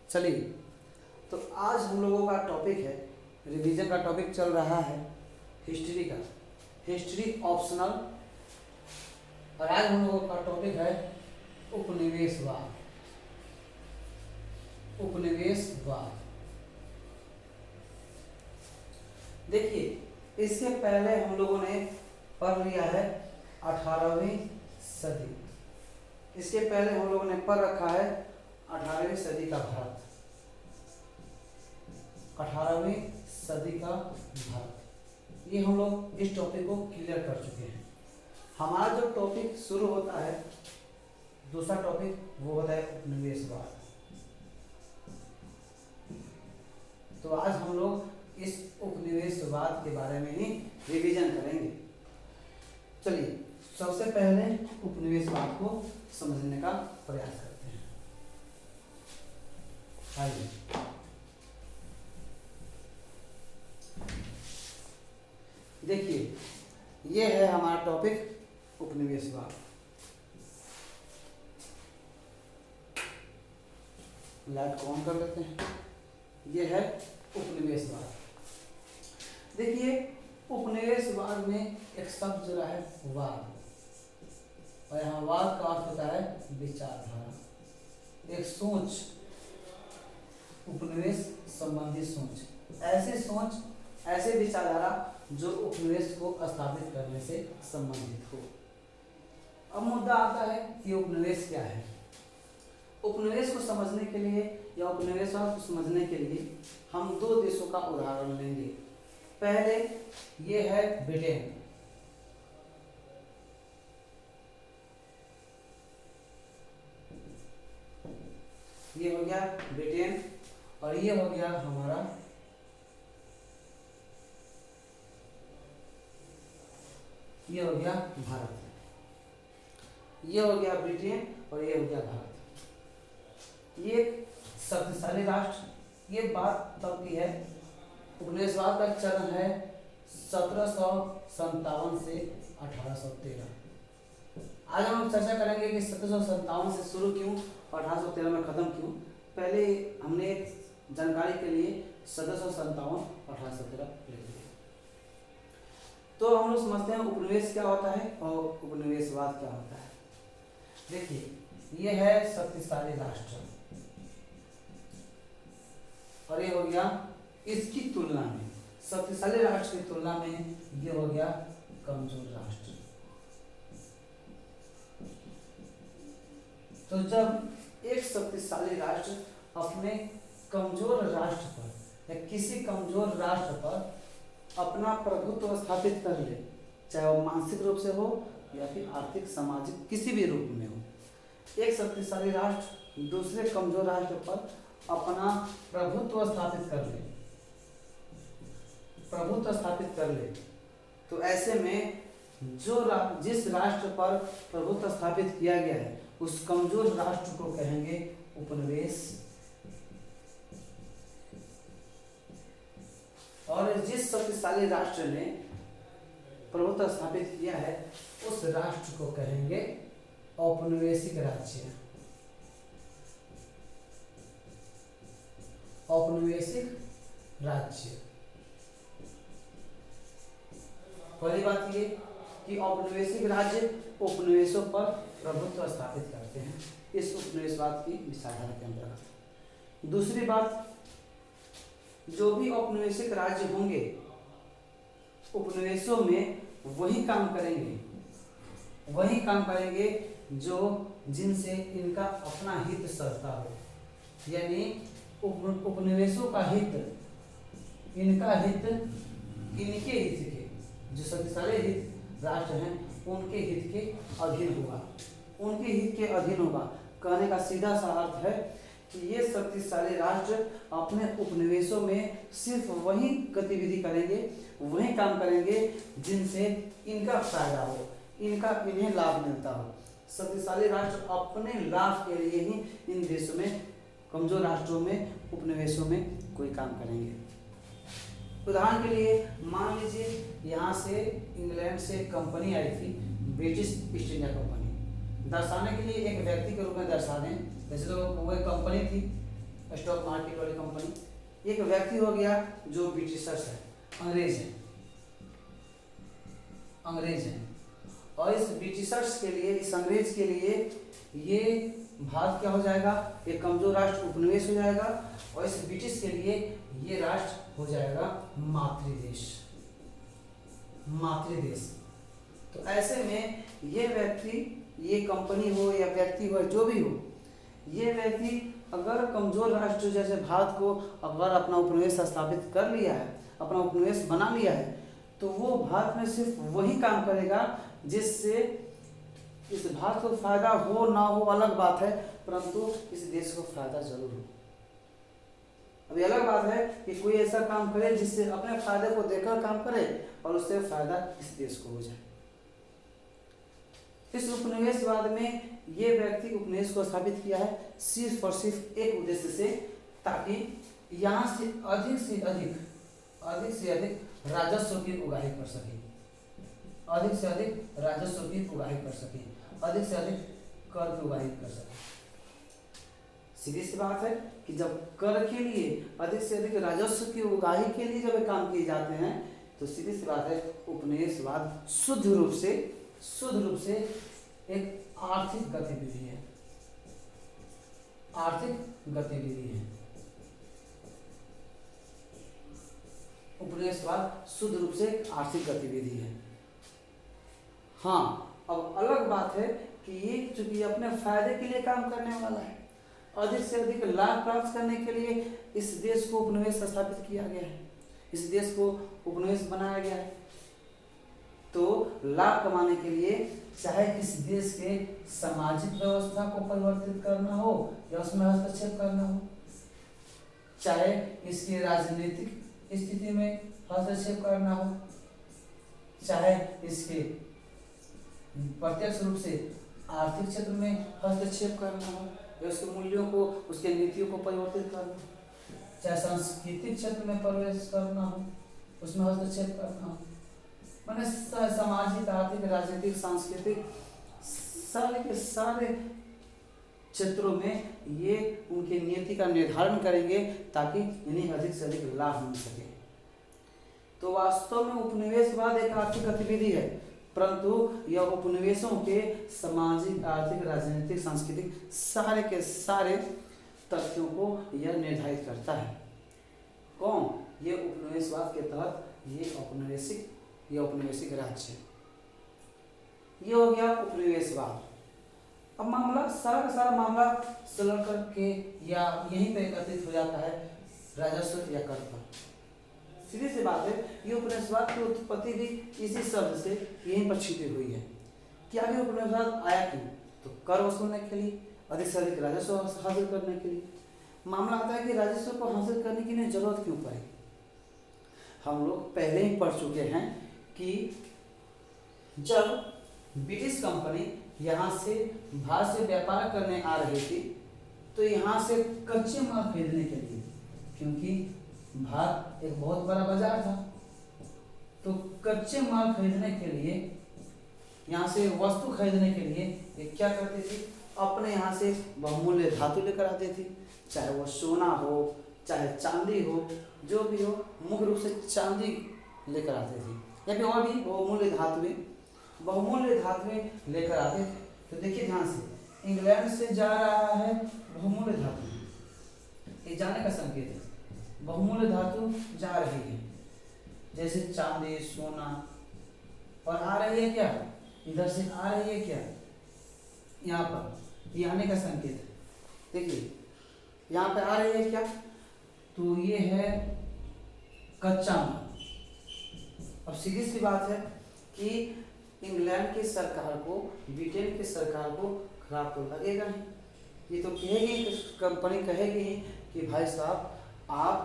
चलिए, तो आज हम लोगों का टॉपिक है, रिवीजन का टॉपिक चल रहा है हिस्ट्री का, हिस्ट्री ऑप्शनल। और आज हम लोगों का टॉपिक है उपनिवेशवाद। उपनिवेशवाद, देखिए, इससे पहले हम लोगों ने पढ़ लिया है 18वीं सदी। इसके पहले हम लोगों ने पढ़ रखा है 18वीं सदी का भारत। 18वीं सदी का भारत, ये हम लोग इस टॉपिक को क्लियर कर चुके हैं। हमारा जो टॉपिक शुरू होता है, दूसरा टॉपिक, वो होता है उपनिवेशवाद। तो आज हम लोग इस उपनिवेशवाद के बारे में ही रिवीजन करेंगे। चलिए, सबसे पहले उपनिवेशवाद को समझने का प्रयास करते हैं। आइए, देखिए, ये है हमारा टॉपिक उपनिवेशवाद। लाइट को ऑन कर लेते हैं। ये है उपनिवेशवाद। देखिए, उपनिवेशवाद में एक शब्द जुड़ा है वाद, और यहाँ वाद का अर्थ होता है विचारधारा, एक सोच, उपनिवेश संबंधी सोच, ऐसे विचारधारा जो उपनिवेश को स्थापित करने से संबंधित हो। अब मुद्दा आता है कि उपनिवेश क्या है। उपनिवेश को समझने के लिए या उपनिवेशवाद को समझने के लिए हम दो देशों का उदाहरण लेंगे। पहले ये है ब्रिटेन। ये हो गया ब्रिटेन, और ये हो गया हमारा ये हो गया भारत। ये हो गया ब्रिटेन और ये हो गया भारत। ये शक्तिशाली राष्ट्र। ये बात तब की है, उपनिवेशवाद का चरण है 1757 से 1813। आज हम चर्चा करेंगे कि 1757 से शुरू क्यों और 1813 में खत्म क्यों। पहले हमने जानकारी के लिए 1757 और 1813 ले लिया। तो हम लोग समझते हैं उपनिवेश क्या होता है और उपनिवेशवाद क्या होता है। देखिए, ये है शक्तिशाली राष्ट्र, और ये हो गया इसकी तुलना में, शक्तिशाली राष्ट्र की तुलना में ये हो गया कमजोर राष्ट्र। तो जब एक शक्तिशाली राष्ट्र अपने कमजोर राष्ट्र पर या किसी कमजोर राष्ट्र पर अपना प्रभुत्व स्थापित कर ले, चाहे वो मानसिक रूप से हो या फिर आर्थिक, सामाजिक, किसी भी रूप में हो, एक शक्तिशाली राष्ट्र दूसरे कमजोर राष्ट्र पर अपना प्रभुत्व स्थापित कर ले, तो ऐसे में जिस राष्ट्र पर प्रभुत्व स्थापित किया गया है, उस कमजोर राष्ट्र को कहेंगे उपनिवेश। और जिस शक्तिशाली राष्ट्र ने प्रभुत्व स्थापित किया है, उस राष्ट्र को कहेंगे औपनिवेशिक राज्य। औपनिवेशिक राज्य। पहली बात ये कि औपनिवेशिक राज्य उपनिवेशों पर प्रभुत्व स्थापित करते हैं, इस उपनिवेशवाद की विचारधारा के अंतर्गत। दूसरी बात, जो भी औपनिवेशिक राज्य होंगे, उपनिवेशों में वही काम करेंगे जो जिनसे इनका अपना हित सधता हो, यानी उपनिवेशों का हित, इनका हित, इनके हित के, जो शक्तिशाली हित राष्ट्र हैं, उनके हित के अधीन होगा। उनके हित के अधीन होगा कहने का सीधा सा अर्थ है कि ये शक्तिशाली राष्ट्र अपने उपनिवेशों में सिर्फ वही गतिविधि करेंगे, वही काम करेंगे जिनसे इनका फायदा हो, इन्हें लाभ मिलता हो। शक्तिशाली राष्ट्र अपने लाभ के लिए ही इन देशों में, कमजोर राष्ट्रों में, उपनिवेशों में कोई काम करेंगे। उदाहरण के लिए मान लीजिए यहाँ से इंग्लैंड से कंपनी आई थी, ब्रिटिश ईस्ट इंडिया कंपनी। दर्शाने के लिए एक व्यक्ति के रूप में दर्शा दें, जैसे तो वो एक कंपनी थी, स्टॉक मार्केट वाली कंपनी। एक व्यक्ति हो गया जो ब्रिटिशर्स है, अंग्रेज है, अंग्रेज है। और इस ब्रिटिशर्स के लिए, इस अंग्रेज के लिए ये भारत क्या हो जाएगा, एक कमजोर राष्ट्र, उपनिवेश हो जाएगा। और इस ब्रिटिश के लिए ये राष्ट्र हो जाएगा मातृदेश, मातृदेश। तो ऐसे में ये व्यक्ति, ये कंपनी हो या व्यक्ति हो, जो भी हो, ये व्यक्ति अगर कमजोर राष्ट्र जैसे भारत को अगर अपना उपनिवेश स्थापित कर लिया है, अपना उपनिवेश बना लिया है, तो वो भारत में सिर्फ वही काम करेगा जिससे इस भारत को फायदा हो ना हो अलग बात है, परंतु इस देश को फायदा जरूर हो। अभी अलग बात है कि कोई ऐसा काम करे जिससे अपने फायदे को देखकर काम करे और उससे फायदा इस देश को हो जाए। इस उपनिवेशवाद में ये व्यक्ति उपनिवेश को स्थापित किया है सिर्फ और सिर्फ एक उद्देश्य से, ताकि यहाँ से अधिक राजस्व की उगाही कर सके, अधिक से अधिक राजस्व की उगाही कर सके, अधिक से अधिक कर की उगाही कर सके। सीधी सी बात है कि जब कर के लिए, अधिक से अधिक राजस्व की उगाही के लिए जब काम किए जाते हैं, तो सीधी सी बात है उपनिवेशवाद शुद्ध रूप से एक आर्थिक गतिविधि है, आर्थिक गतिविधि है। उपनिवेशवाद शुद्ध रूप से आर्थिक गतिविधि है। हाँ, अब अलग बात है कि ये चूंकि अपने फायदे के लिए काम करने वाला है, अधिक से अधिक लाभ प्राप्त करने के लिए इस देश को उपनिवेश स्थापित किया गया है, इस देश को उपनिवेश बनाया गया है। तो लाभ कमाने के लिए चाहे इस देश के सामाजिक व्यवस्था को परिवर्तित करना हो या उसमें हस्तक्षेप करना हो, चाहे इसके राजनीतिक स्थिति में हस्तक्षेप करना हो, चाहे इसके प्रत्यक्ष रूप से आर्थिक क्षेत्र में हस्तक्षेप करना हो या उसके मूल्यों को, उसके नीतियों को परिवर्तित करना हो, चाहे सांस्कृतिक क्षेत्र में प्रवेश करना हो, उसमें हस्तक्षेप करना हो, मैंने सामाजिक, आर्थिक, राजनीतिक, सांस्कृतिक सारे के सारे क्षेत्रों में ये उनकी नीति का निर्धारण करेंगे ताकि इन्हें अधिक से अधिक लाभ मिल सके। तो वास्तव में उपनिवेशवाद एक आर्थिक गतिविधि है, परंतु यह उपनिवेशों के सामाजिक, आर्थिक, राजनीतिक, सांस्कृतिक सारे के सारे तथ्यों को यह निर्धारित करता है। कौन? ये उपनिवेशवाद के तहत ये औपनिवेशिक राज्य, ये हो गया उपनिवेशवाद। अब मामला सारा का सारा मामला सलट करके या यहीं पे एकत्रित हो जाता है राजस्व या कर पर। सीधी सी बात है, ये उपनिवेशवाद की उत्पत्ति भी इसी शब्द से यहीं पर छिपी हुई है कि आगे उपनिवेशवाद आया क्यों? तो कर वसूलने के लिए, अधिक से अधिक राजस्व हासिल करने के लिए। मामला आता है कि राजस्व को हासिल करने की इन्हें जरूरत क्यों पड़ी? हम लोग पहले ही पढ़ चुके हैं कि जब ब्रिटिश कंपनी यहाँ से भारत से व्यापार करने आ रही थी, तो यहाँ से कच्चे माल खरीदने के लिए, क्योंकि भारत एक बहुत बड़ा बाजार था, तो कच्चे माल खरीदने के लिए, यहाँ से वस्तु खरीदने के लिए ये क्या करती थी? अपने यहाँ से बहुमूल्य धातु लेकर आती थी, चाहे वो सोना हो, चाहे चांदी हो, जो भी हो, मुख्य रूप से चांदी लेकर आते थे या फिर और भी बहुमूल्य धातुएं लेकर आते थे। तो देखिए ध्यान से, इंग्लैंड से जा रहा है बहुमूल्य धातु, ये जाने का संकेत है। बहुमूल्य धातु जा रही है, जैसे चांदी, सोना, और आ रही है क्या? इधर से आ रही है क्या? यहाँ पर ये आने का संकेत है। देखिए यहाँ पे आ रही है क्या? तो ये है कच्चा माल। अब सीधी सी बात है कि इंग्लैंड की सरकार को, ब्रिटेन की सरकार को खराब तो लगेगा नहीं। ये तो कहेगी, कंपनी कहेगी कि भाई साहब आप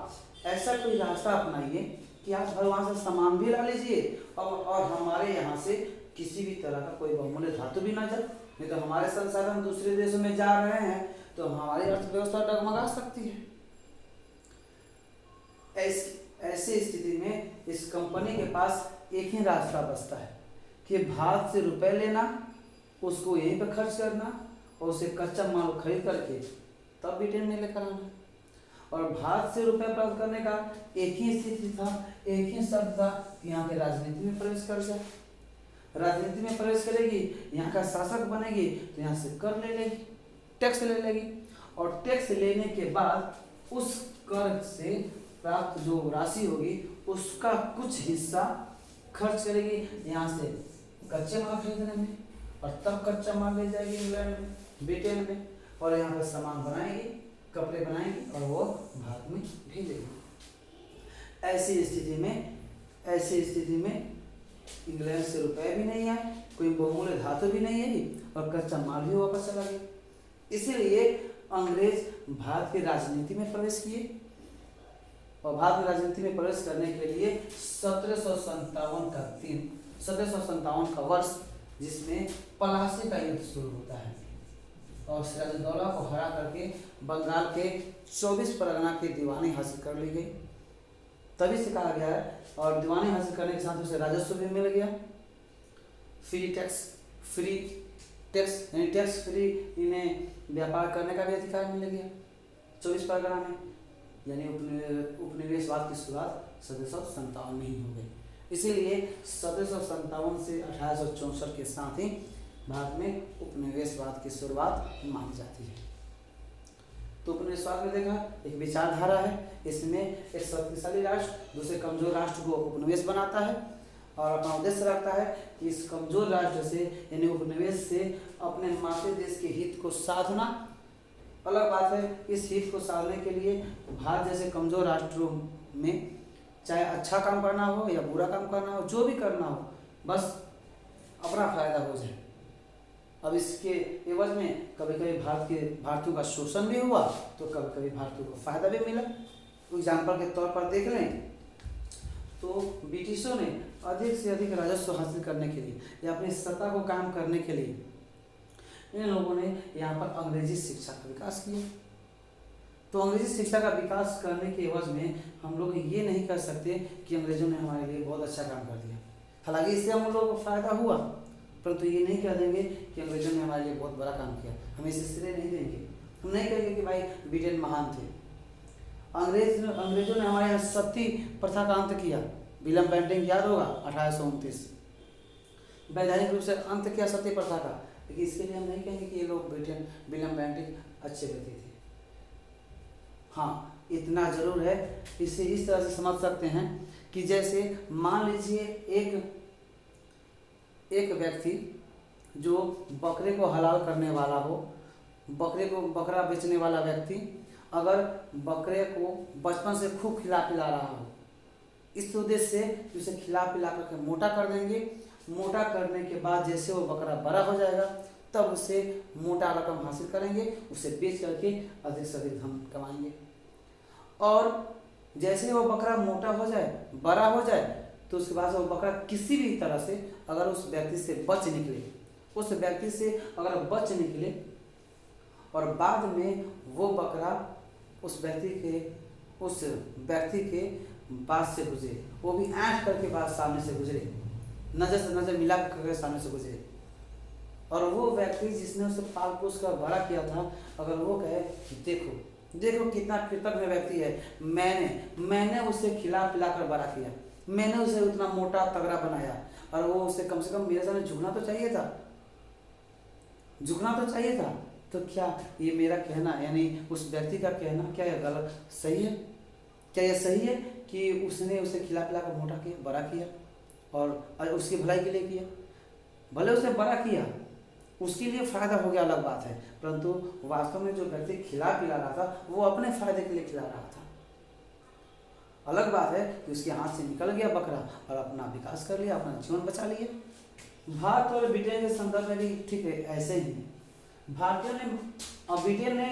ऐसा कोई रास्ता अपनाइए कि आप वहाँ से सामान भी ला लीजिए और हमारे यहाँ से किसी भी तरह का कोई बहुमूल्य धातु भी ना जाए, नहीं तो हमारे संसाधन दूसरे देशों में जा रहे हैं तो हमारी अर्थव्यवस्था डगमगा सकती है। ऐसी स्थिति में इस कंपनी के पास एक ही रास्ता बचता है कि भारत से रुपए लेना, उसको यहीं पर खर्च करना और उसे कच्चा माल खरीद करके तब ब्रिटेन में लेकर आना। और भारत से रुपया प्राप्त करने का एक ही स्थिति था, एक ही शब्द था, यहाँ के राजनीति में प्रवेश कर जाए। राजनीति में प्रवेश करेगी, यहाँ का शासक बनेगी, तो यहाँ से कर ले लेगी, टैक्स ले लेगी, और टैक्स लेने के बाद उस कर से प्राप्त जो राशि होगी उसका कुछ हिस्सा खर्च करेगी यहाँ से कच्चे माल खरीदने में, और तब कच्चा माल ले जाएगी इंग्लैंड में, ब्रिटेन में, और यहाँ पर सामान बनाएगी, कपड़े बनाएंगी और वो भारत में भेजेगी। ऐसी स्थिति में इंग्लैंड से रुपए भी नहीं आए, कोई बहुमूल्य धातु भी नहीं आई, और कच्चा माल भी वापस चला गया। इसीलिए अंग्रेज भारत की राजनीति में प्रवेश किए, और भारत की राजनीति में प्रवेश करने के लिए 1757 का वर्ष, जिसमें पलासी का युद्ध शुरू होता है, और सिराजुद्दौला को हरा करके बंगाल के 24 परगना की दीवानी हासिल कर ली गई। तभी से कहा गया है, और दीवानी हासिल करने के साथ उसे राजस्व भी मिल गया, फ्री टैक्स यानी टैक्स फ्री इन्हें व्यापार करने का भी अधिकार मिल गया 24 परगना में, यानी उपनिवेशवाद की शुरुआत 1757 में ही हो गई। इसीलिए 1757 से 1864 के साथ ही भारत में उपनिवेशवाद की शुरुआत मानी जाती है। तो उपनिवेशवाद में देखा एक विचारधारा है, इसमें एक शक्तिशाली राष्ट्र दूसरे कमजोर राष्ट्र को उपनिवेश बनाता है, और अपना उद्देश्य रखता है कि इस कमजोर राष्ट्र से यानी उपनिवेश से अपने मातृ देश के हित को साधना। अलग बात है, इस हित को साधने के लिए भारत जैसे कमजोर राष्ट्रों में चाहे अच्छा काम करना हो या बुरा काम करना हो, जो भी करना हो, बस अपना फायदा हो जाए। अब इसके एवज में कभी कभी भारतीयों का शोषण भी हुआ, तो कभी कभी भारतीयों को फायदा भी मिला। एग्जाम्पल के तौर पर देख लें तो ब्रिटिशों ने अधिक से अधिक राजस्व हासिल करने के लिए या अपनी सत्ता को कायम करने के लिए इन लोगों ने यहाँ पर अंग्रेजी शिक्षा का विकास किया। तो अंग्रेजी शिक्षा का विकास करने के एवज में हम लोग ये नहीं कर सकते कि अंग्रेजों ने हमारे लिए बहुत अच्छा काम कर दिया, हालांकि इससे हम लोगों को फायदा हुआ, परंतु ये नहीं कह देंगे कि अंग्रेजों ने हमारे लिए बहुत बड़ा काम किया, हम इसे श्रेय नहीं देंगे। हम नहीं कहेंगे कि भाई ब्रिटेन महान थे। अंग्रेजों ने हमारे यहाँ सती प्रथा का अंत किया, विलियम बेंटिंक याद होगा 1829 वैधानिक रूप से अंत किया सती प्रथा का, लेकिन इसके लिए हम नहीं कहेंगे कि ये लोग विलियम बेंटिंक अच्छे व्यक्ति थे। हाँ, इतना जरूर है, इसे इस तरह से समझ सकते हैं कि जैसे मान लीजिए एक व्यक्ति जो बकरे को हलाल करने वाला हो, बकरा बेचने वाला व्यक्ति अगर बकरे को बचपन से खूब खिला पिला रहा हो, इस उद्देश्य से उसे खिला पिला करके मोटा कर देंगे। मोटा करने के बाद जैसे वो बकरा बड़ा हो जाएगा तब उसे मोटा रकम हासिल करेंगे, उसे बेच करके अधिक से अधिक धन कमाएंगे। और जैसे वो बकरा मोटा हो जाए, बड़ा हो जाए, तो उसके बाद वो बकरा किसी भी तरह से अगर उस व्यक्ति से बच निकले और बाद में वो बकरा उस व्यक्ति के पास से गुजरे, वो भी ऐंठ करके बाद सामने से गुजरे, नजर से नजर मिला करके सामने से गुजरे, और वो व्यक्ति जिसने उसे पाल पोस कर बड़ा किया था, अगर वो कहे देखो कितना कृतज्ञ व्यक्ति है, मैंने उसे खिला पिला कर बड़ा किया, मैंने उसे उतना मोटा तगड़ा बनाया, और वो उसे कम से कम मेरे सामने झुकना तो चाहिए था। तो क्या ये मेरा कहना यानी उस व्यक्ति का कहना क्या यह गलत सही है? क्या यह सही है कि उसने उसे खिला पिला कर मोटा किया, बड़ा किया और उसकी भलाई के लिए किया? भले उसने बड़ा किया, उसके लिए फायदा हो गया, अलग बात है, परंतु वास्तव में जो व्यक्ति खिला पिला रहा था वो अपने फायदे के लिए खिला रहा था। अलग बात है कि उसके हाथ से निकल गया बकरा और अपना विकास कर लिया, अपना जीवन बचा लिया। भारत और ब्रिटेन के संदर्भ में भी ठीक है ऐसे ही है। ब्रिटेन ने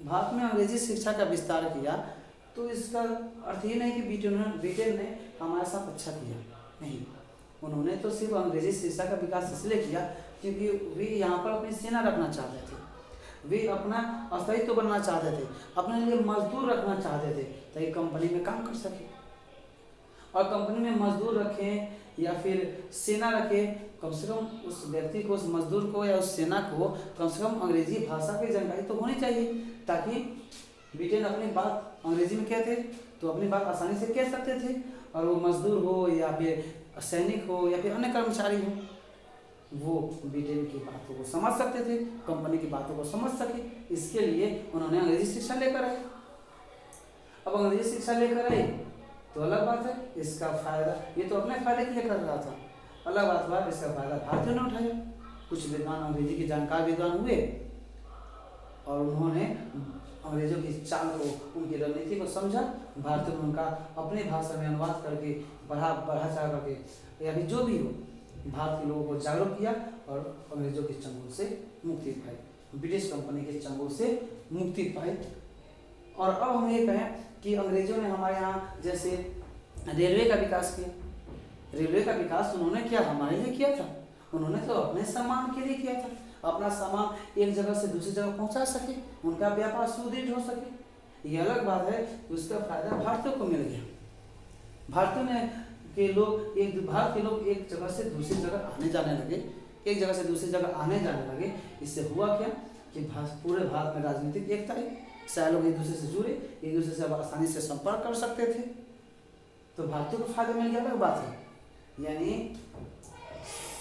भारत में अंग्रेजी शिक्षा का विस्तार किया, तो इसका अर्थ ये नहीं कि ब्रिटेन ने हमारे साथ अच्छा किया, नहीं, उन्होंने तो सिर्फ अंग्रेजी शिक्षा का विकास इसलिए किया क्योंकि वे यहाँ पर अपनी सेना रखना चाहते थे, वे अपना अस्तित्व बनना चाहते थे, अपने लिए मजदूर रखना चाहते थे ताकि कंपनी में काम कर सके। और कंपनी में मजदूर रखें या फिर सेना रखें, कम से कम उस व्यक्ति को, उस मजदूर को या उस सेना को कम से कम अंग्रेजी भाषा की जानकारी तो होनी चाहिए, ताकि ब्रिटेन अपनी बात अंग्रेजी में कहते तो अपनी बात आसानी से कह सकते थे, और वो मजदूर हो या फिर सैनिक हो या फिर अन्य कर्मचारी हो, वो ब्रिटेन की बातों को समझ सकते थे, कंपनी की बातों को समझ सके, इसके लिए उन्होंने अंग्रेजी शिक्षा लेकर आए। अब अंग्रेजी शिक्षा लेकर आए तो अलग बात है, इसका फायदा ये तो अपने फायदे के लिए कर रहा था, अलग बात हुआ इसका फायदा भारतीयों ने उठाया। कुछ विद्वान अंग्रेजी के जानकार विद्वान हुए और उन्होंने अंग्रेजों की चाल को, उनकी रणनीति को समझा, भारतीयों ने उनका अपनी भाषा में अनुवाद करके बढ़ा चढ़ा करके या फिर जो भी हो भारत के लोगों को जागरूक किया और अंग्रेजों के चंगुल से मुक्ति पाई, ब्रिटिश कंपनी के चंगुल से मुक्ति पाई। और अब हम ये कहें कि अंग्रेजों ने हमारे यहाँ जैसे रेलवे का विकास किया, रेलवे का विकास उन्होंने क्या हमारे लिए किया था? उन्होंने तो अपने सामान के लिए किया था, अपना सामान एक जगह से दूसरी जगह पहुंचा सके, उनका व्यापार सुदृढ़ हो सके। ये अलग बात है, उसका फायदा भारतीयों को मिल गया। भारतीयों ने भारत के लोग एक जगह से दूसरी जगह आने जाने लगे, एक जगह से दूसरी जगह आने जाने लगे। इससे हुआ क्या कि पूरे भारत में राजनीतिक एकता आई, सारे लोग एक दूसरे से जुड़े, एक दूसरे से आसानी से संपर्क कर सकते थे, तो भारतीयों को फायदा मिल गया। अलग बात है, यानी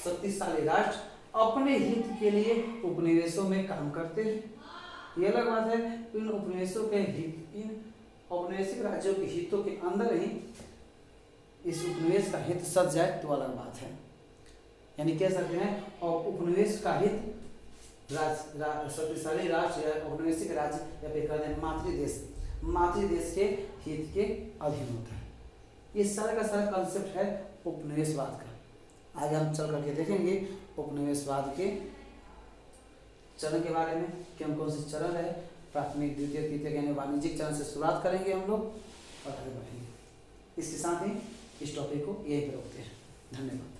शक्तिशाली राष्ट्र अपने हित के लिए उपनिवेशों में काम करते हैं। ये अलग बात है, इन उपनिवेशों के हित, इन औपनिवेशिक राज्यों के हितों के अंदर ही इस उपनिवेश का हित सध जाए तो अलग बात है। यानी कह सकते हैं और उपनिवेश का हित शक्तिशाली राष्ट्र या औपनिवेशिक राज्य या फिर कहते हैं मातृदेश के हित के अधीन होता है। ये सारा का सारा कंसेप्ट है उपनिवेशवाद का। आगे हम चल करके देखेंगे उपनिवेशवाद के चरण के बारे में, कौन कौन से चरण है, प्राथमिक, द्वितीय, तृतीय यानी वाणिज्यिक चरण से शुरुआत करेंगे हम लोग और आगे बढ़ेंगे। इसके साथ ही इस टॉपिक को यहीं पर रोकते हैं। धन्यवाद।